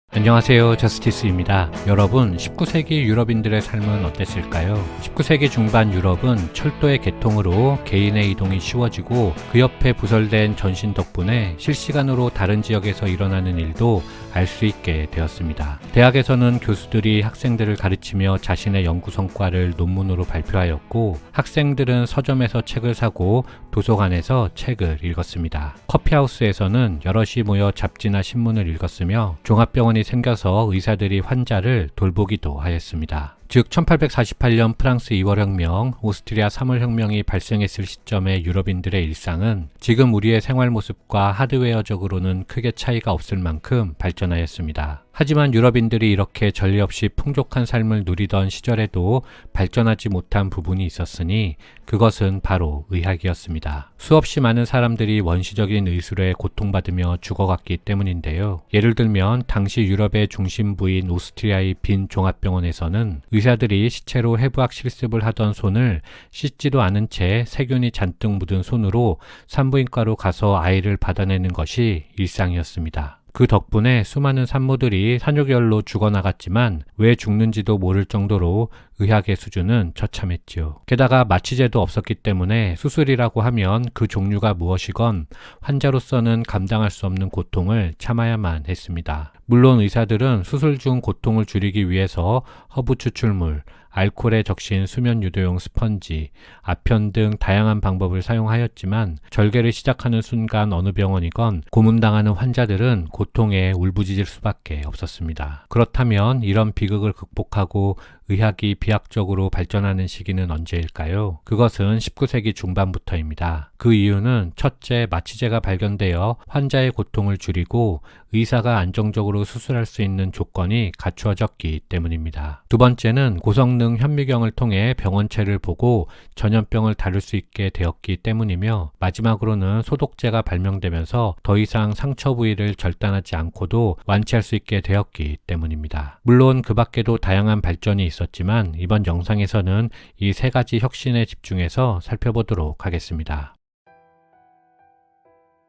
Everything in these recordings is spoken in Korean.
안녕하세요. 저스티스입니다. 여러분, 19세기 유럽인들의 삶은 어땠을까요? 19세기 중반 유럽은 철도의 개통으로 개인의 이동이 쉬워지고 그 옆에 부설된 전신 덕분에 실시간으로 다른 지역에서 일어나는 일도 알 수 있게 되었습니다. 대학에서는 교수들이 학생들을 가르치며 자신의 연구 성과를 논문으로 발표하였고, 학생들은 서점에서 책을 사고 도서관에서 책을 읽었습니다. 커피하우스에서는 여럿이 모여 잡지나 신문을 읽었으며 종합병원이 생겨서 의사들이 환자를 돌보기도 하였습니다. 즉 1848년 프랑스 2월혁명, 오스트리아 3월혁명이 발생했을 시점의 유럽인들의 일상은 지금 우리의 생활 모습과 하드웨어적으로는 크게 차이가 없을 만큼 발전하였습니다. 하지만 유럽인들이 이렇게 전례 없이 풍족한 삶을 누리던 시절에도 발전하지 못한 부분이 있었으니 그것은 바로 의학이었습니다. 수없이 많은 사람들이 원시적인 의술에 고통받으며 죽어갔기 때문인데요. 예를 들면 당시 유럽의 중심부인 오스트리아의 빈 종합병원에서는 의사들이 시체로 해부학 실습을 하던 손을 씻지도 않은 채 세균이 잔뜩 묻은 손으로 산부인과로 가서 아이를 받아내는 것이 일상이었습니다. 그 덕분에 수많은 산모들이 산후결로 죽어나갔지만 왜 죽는지도 모를 정도로 의학의 수준은 처참했지요. 게다가 마취제도 없었기 때문에 수술이라고 하면 그 종류가 무엇이건 환자로서는 감당할 수 없는 고통을 참아야만 했습니다. 물론 의사들은 수술 중 고통을 줄이기 위해서 허브 추출물, 알코올에 적신 수면 유도용 스펀지, 아편 등 다양한 방법을 사용하였지만 절개를 시작하는 순간 어느 병원이건 고문당하는 환자들은 고통에 울부짖을 수밖에 없었습니다. 그렇다면 이런 비극을 극복하고 의학이 비약적으로 발전하는 시기는 언제일까요? 그것은 19세기 중반부터입니다. 그 이유는 첫째, 마취제가 발견되어 환자의 고통을 줄이고 의사가 안정적으로 수술할 수 있는 조건이 갖추어졌기 때문입니다. 두 번째는 고성능 현미경을 통해 병원체를 보고 전염병을 다룰 수 있게 되었기 때문이며, 마지막으로는 소독제가 발명되면서 더 이상 상처 부위를 절단하지 않고도 완치할 수 있게 되었기 때문입니다. 물론 그 밖에도 다양한 발전이 있었지만 이번 영상에서는 이 세 가지 혁신에 집중해서 살펴보도록 하겠습니다.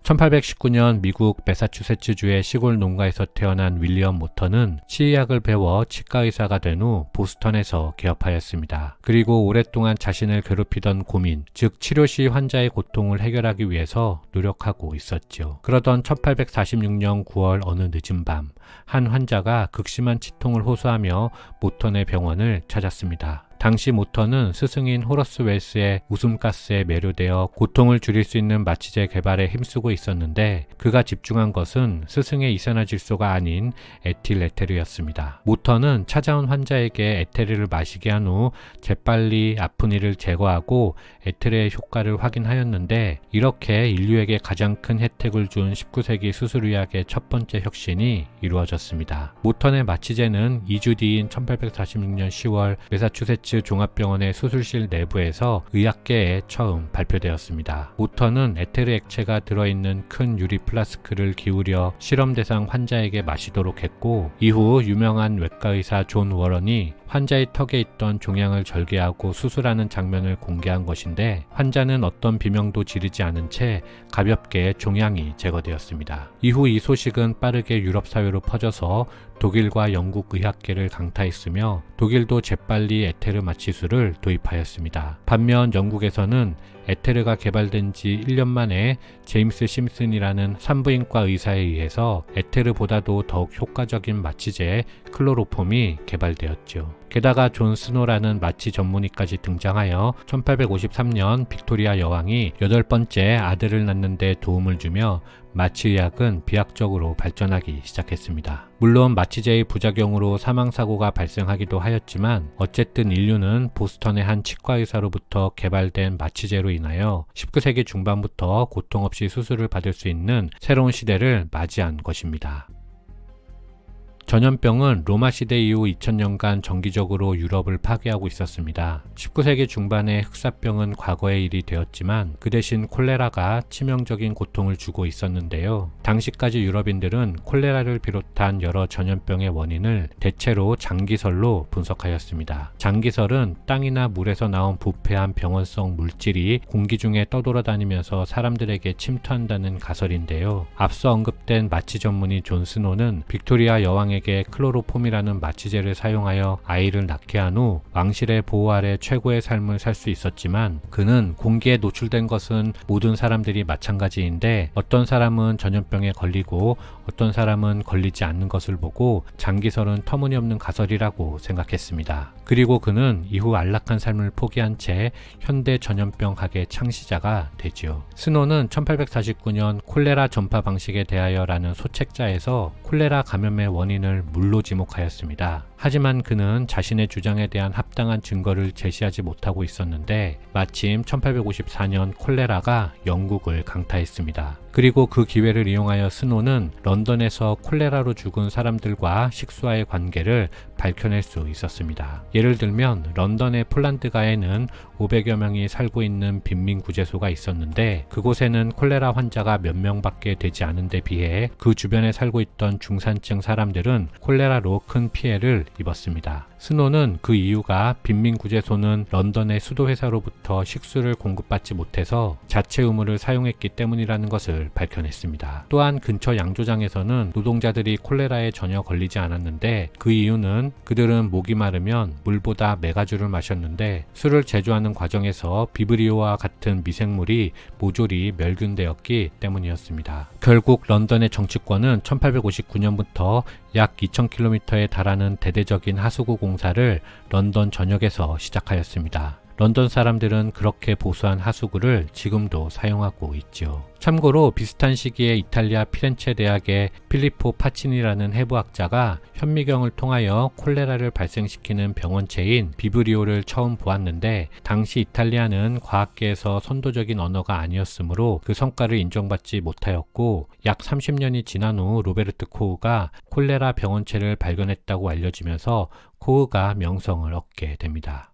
1819년 미국 매사추세츠주의 시골 농가에서 태어난 윌리엄 모터는 치의학을 배워 치과의사가 된 후 보스턴에서 개업하였습니다. 그리고 오랫동안 자신을 괴롭히던 고민, 즉 치료 시 환자의 고통을 해결하기 위해서 노력하고 있었죠. 그러던 1846년 9월 어느 늦은 밤, 한 환자가 극심한 치통을 호소하며 모턴의 병원을 찾았습니다. 당시 모터는 스승인 호러스 웰스의 웃음가스에 매료되어 고통을 줄일 수 있는 마취제 개발에 힘쓰고 있었는데, 그가 집중한 것은 스승의 이산화질소가 아닌 에틸에테르였습니다. 모터는 찾아온 환자에게 에테르를 마시게 한 후 재빨리 아픈 이를 제거하고 에테르의 효과를 확인하였는데, 이렇게 인류에게 가장 큰 혜택을 준 19세기 수술의학의 첫 번째 혁신이 이루어졌습니다. 모턴의 마취제는 2주 뒤인 1846년 10월 매사추세츠 종합병원의 수술실 내부에서 의학계에 처음 발표되었습니다. 모터는 에테르 액체가 들어있는 큰 유리 플라스크를 기울여 실험 대상 환자에게 마시도록 했고, 이후 유명한 외과의사 존 워런이 환자의 턱에 있던 종양을 절개하고 수술하는 장면을 공개한 것인데, 환자는 어떤 비명도 지르지 않은 채 가볍게 종양이 제거되었습니다. 이후 이 소식은 빠르게 유럽 사회로 퍼져서 독일과 영국 의학계를 강타했으며, 독일도 재빨리 에테르 마취술을 도입하였습니다. 반면 영국에서는 에테르가 개발된 지 1년 만에 제임스 심슨이라는 산부인과 의사에 의해서 에테르보다도 더욱 효과적인 마취제 클로로폼이 개발되었죠. 게다가 존 스노라는 마취 전문의까지 등장하여 1853년 빅토리아 여왕이 8번째 아들을 낳는 데 도움을 주며 마취의학은 비약적으로 발전하기 시작했습니다. 물론 마취제의 부작용으로 사망사고가 발생하기도 하였지만 어쨌든 인류는 보스턴의 한 치과의사로부터 개발된 마취제로 인하여 19세기 중반부터 고통 없이 수술을 받을 수 있는 새로운 시대를 맞이한 것입니다. 전염병은 로마 시대 이후 2000년간 정기적으로 유럽을 파괴하고 있었습니다. 19세기 중반에 흑사병은 과거의 일이 되었지만 그 대신 콜레라가 치명적인 고통을 주고 있었는데요. 당시까지 유럽인들은 콜레라를 비롯한 여러 전염병의 원인을 대체로 장기설로 분석하였습니다. 장기설은 땅이나 물에서 나온 부패한 병원성 물질이 공기 중에 떠돌아다니면서 사람들에게 침투한다는 가설인데요. 앞서 언급된 마취 전문의 존 스노는 빅토리아 여왕에게 클로로폼이라는 마취제를 사용하여 아이를 낳게 한 후 왕실의 보호 아래 최고의 삶을 살 수 있었지만 그는 공기에 노출된 것은 모든 사람들이 마찬가지인데 어떤 사람은 전염병에 걸리고 어떤 사람은 걸리지 않는 것을 보고 장기설은 터무니없는 가설이라고 생각했습니다. 그리고 그는 이후 안락한 삶을 포기한 채 현대 전염병학의 창시자가 되지요. 스노는 1849년 콜레라 전파 방식에 대하여라는 소책자에서 콜레라 감염의 원인을 물로 지목하였습니다. 하지만 그는 자신의 주장에 대한 합당한 증거를 제시하지 못하고 있었는데 마침 1854년 콜레라가 영국을 강타했습니다. 그리고 그 기회를 이용하여 스노는 런던에서 콜레라로 죽은 사람들과 식수와의 관계를 밝혀낼 수 있었습니다. 예를 들면 런던의 폴란드가에는 500여 명이 살고 있는 빈민구제소가 있었는데 그곳에는 콜레라 환자가 몇 명밖에 되지 않은 데 비해 그 주변에 살고 있던 중산층 사람들은 콜레라로 큰 피해를 입었습니다. 스노는 그 이유가 빈민구제소는 런던의 수도회사로부터 식수를 공급받지 못해서 자체 의무를 사용했기 때문이라는 것을 밝혀냈습니다. 또한 근처 양조장에서는 노동자들이 콜레라에 전혀 걸리지 않았는데 그 이유는 그들은 목이 마르면 물보다 메가주를 마셨는데 술을 제조하는 과정에서 비브리오와 같은 미생물이 모조리 멸균되었기 때문이었습니다. 결국 런던의 정치권은 1859년부터 약 2000km에 달하는 대대적인 하수구 공사를 런던 전역에서 시작하였습니다. 런던 사람들은 그렇게 보수한 하수구를 지금도 사용하고 있죠. 참고로 비슷한 시기에 이탈리아 피렌체 대학의 필리포 파치니라는 해부학자가 현미경을 통하여 콜레라를 발생시키는 병원체인 비브리오를 처음 보았는데 당시 이탈리아는 과학계에서 선도적인 언어가 아니었으므로 그 성과를 인정받지 못하였고 약 30년이 지난 후 로베르트 코흐가 콜레라 병원체를 발견했다고 알려지면서 코흐가 명성을 얻게 됩니다.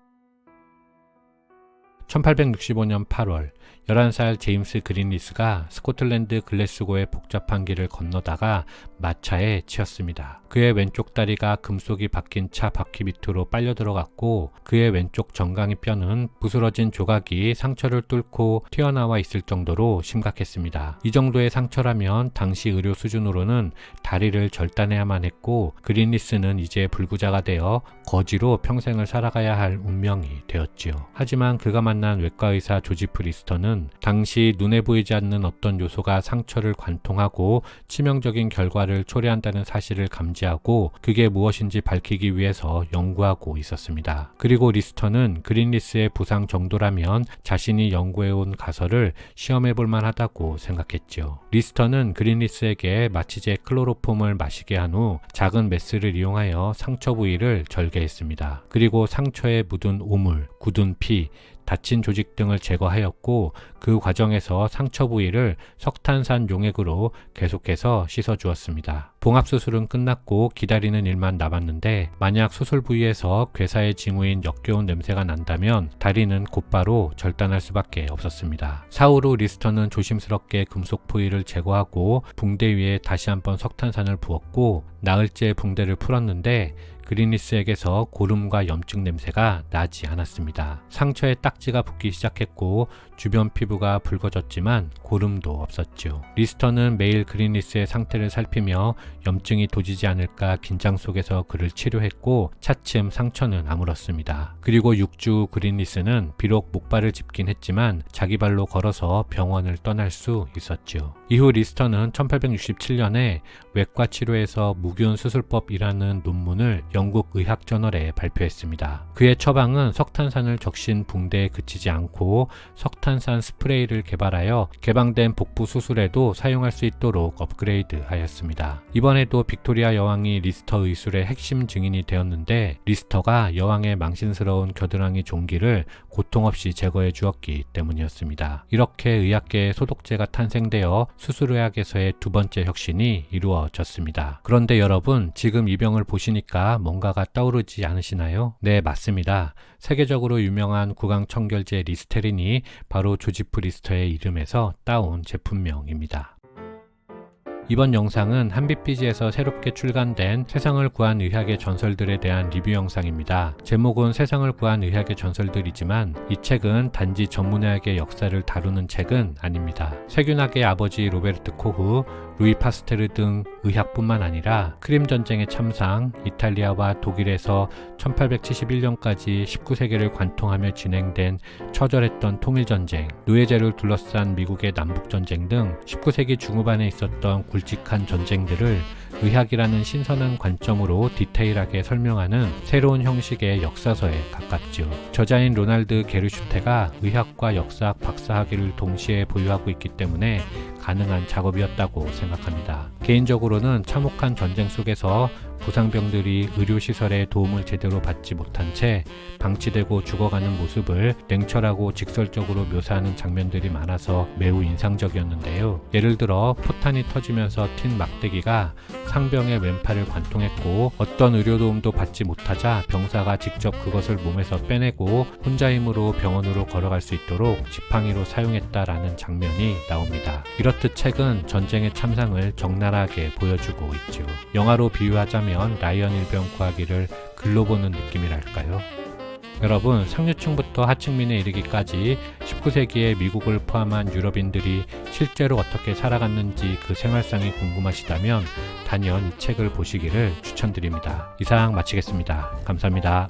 1865년 8월 11살 제임스 그린리스가 스코틀랜드 글래스고의 복잡한 길을 건너다가 마차에 치였습니다. 그의 왼쪽 다리가 금속이 박힌 차 바퀴 밑으로 빨려 들어갔고 그의 왼쪽 정강이 뼈는 부스러진 조각이 상처를 뚫고 튀어나와 있을 정도로 심각했습니다. 이 정도의 상처라면 당시 의료 수준으로는 다리를 절단해야만 했고 그린리스는 이제 불구자가 되어 거지로 평생을 살아가야 할 운명이 되었지요. 하지만 그가 만난 외과의사 조지프 리스터는 당시 눈에 보이지 않는 어떤 요소가 상처를 관통하고 치명적인 결과를 초래한다는 사실을 감지하고 그게 무엇인지 밝히기 위해서 연구하고 있었습니다. 그리고 리스터는 그린리스의 부상 정도라면 자신이 연구해온 가설을 시험해볼 만하다고 생각했지요. 리스터는 그린리스에게 마취제 클로로폼을 마시게 한 후 작은 메스를 이용하여 상처 부위를 절개했습니다. 그리고 상처에 묻은 오물, 굳은 피, 다친 조직 등을 제거하였고 그 과정에서 상처 부위를 석탄산 용액으로 계속해서 씻어주었습니다. 봉합수술은 끝났고 기다리는 일만 남았는데 만약 수술 부위에서 괴사의 징후인 역겨운 냄새가 난다면 다리는 곧바로 절단할 수밖에 없었습니다. 사후 리스터는 조심스럽게 금속 부위를 제거하고 붕대 위에 다시 한번 석탄산을 부었고 나흘째 붕대를 풀었는데 그린리스에게서 고름과 염증 냄새가 나지 않았습니다. 상처에 딱지가 붙기 시작했고 주변 피부가 붉어졌지만 고름도 없었죠. 리스터는 매일 그린리스의 상태를 살피며 염증이 도지지 않을까 긴장 속에서 그를 치료했고 차츰 상처는 아물었습니다. 그리고 6주 후 그린리스는 비록 목발을 짚긴 했지만 자기 발로 걸어서 병원을 떠날 수 있었죠. 이후 리스터는 1867년에 외과 치료에서 무균 수술법이라는 논문을 영국 의학저널에 발표했습니다. 그의 처방은 석탄산을 적신 붕대에 그치지 않고 석탄산 스프레이를 개발하여 개방된 복부 수술에도 사용할 수 있도록 업그레이드하였습니다. 이번에도 빅토리아 여왕이 리스터 의술의 핵심 증인이 되었는데 리스터가 여왕의 망신스러운 겨드랑이 종기를 고통 없이 제거해 주었기 때문이었습니다. 이렇게 의학계의 소독제가 탄생되어 수술의학에서의 두 번째 혁신이 이루어졌습니다. 그런데 여러분, 지금 이 병을 보시니까 뭔가가 떠오르지 않으시나요? 네, 맞습니다. 세계적으로 유명한 구강청결제 리스테린이 바로 조지프 리스터의 이름에서 따온 제품명입니다. 이번 영상은 한빛비지에서 새롭게 출간된 세상을 구한 의학의 전설들에 대한 리뷰 영상입니다. 제목은 세상을 구한 의학의 전설들이지만 이 책은 단지 전문의학의 역사를 다루는 책은 아닙니다. 세균학의 아버지 로베르트 코흐, 루이 파스테르 등 의학뿐만 아니라 크림 전쟁의 참상, 이탈리아와 독일에서 1871년까지 19세기를 관통하며 진행된 처절했던 통일전쟁, 노예제를 둘러싼 미국의 남북전쟁 등 19세기 중후반에 있었던 굵직한 전쟁들을 의학이라는 신선한 관점으로 디테일하게 설명하는 새로운 형식의 역사서에 가깝죠. 저자인 로날드 게르슈테가 의학과 역사학 박사학위를 동시에 보유하고 있기 때문에 가능한 작업이었다고 생각합니다. 개인적으로는 참혹한 전쟁 속에서 부상병들이 의료시설의 도움을 제대로 받지 못한 채 방치되고 죽어가는 모습을 냉철하고 직설적으로 묘사하는 장면들이 많아서 매우 인상적이었는데요. 예를 들어 포탄이 터지면서 튄 막대기가 상병의 왼팔을 관통했고 어떤 의료도움도 받지 못하자 병사가 직접 그것을 몸에서 빼내고 혼자 힘으로 병원으로 걸어갈 수 있도록 지팡이로 사용했다라는 장면이 나옵니다. 이렇듯 책은 전쟁의 참상을 적나라하게 보여주고 있죠. 영화로 비유하자면 라이언 일병 구하기를 글로 보는 느낌이랄까요? 여러분, 상류층부터 하층민에 이르기까지 19세기에 미국을 포함한 유럽인들이 실제로 어떻게 살아갔는지 그 생활상이 궁금하시다면 단연 이 책을 보시기를 추천드립니다. 이상 마치겠습니다. 감사합니다.